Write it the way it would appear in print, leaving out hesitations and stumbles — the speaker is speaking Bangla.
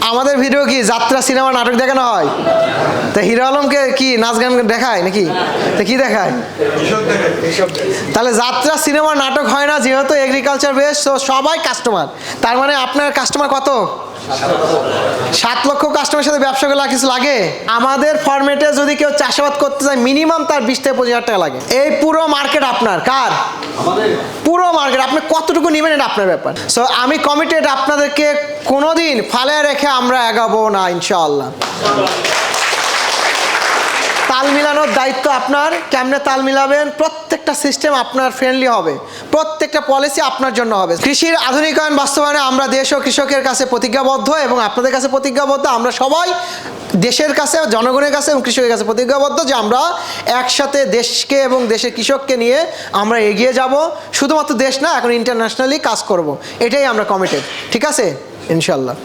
আমাদের ভিডিও কি যাত্রা সিনেমা নাটক দেখানো হয়? তা হিরো আলমকে কি নাচ গান দেখায় নাকি? তা কি দেখায়? তাহলে যাত্রা সিনেমা নাটক হয় না, যেহেতু এগ্রিকালচার বেস, তো সবাই কাস্টমার। তার মানে আপনার কাস্টমার কত? 7 লক্ষ কাস্টমারের সাথে ব্যবসা করলে কিছু লাগে? আমাদের ফরম্যাটে যদি কেউ চাষাবাদ করতে চায় মিনিমাম তার 20 থেকে 25,000 টাকা লাগে। এই পুরো মার্কেট আপনার, কার? পুরো মার্কেট। আপনি কতটুকু নেবেন এটা আপনার ব্যাপার। সো আমি কমিটেড, আপনাদেরকে কোনোদিন ফালে রেখে আমরা এগাবো না ইনশাআল্লাহ। তাল মিলানোর দায়িত্ব আপনার। কেমনে তাল মিলাবেন? প্রত্যেকটা সিস্টেম আপনার ফ্রেন্ডলি হবে, প্রত্যেকটা পলিসি আপনার জন্য হবে। কৃষির আধুনিকায়ন বাস্তবায়নে আমরা দেশ ও কৃষকের কাছে প্রতিজ্ঞাবদ্ধ এবং আপনাদের কাছে প্রতিজ্ঞাবদ্ধ। আমরা সবাই দেশের কাছে, জনগণের কাছে এবং কৃষকের কাছে প্রতিজ্ঞাবদ্ধ যে আমরা একসাথে দেশকে এবং দেশের কৃষককে নিয়ে আমরা এগিয়ে যাব। শুধুমাত্র দেশ না, এখন ইন্টারন্যাশনালি কাজ করব। এটাই আমরা কমিটেড। ঠিক আছে ইনশাল্লাহ।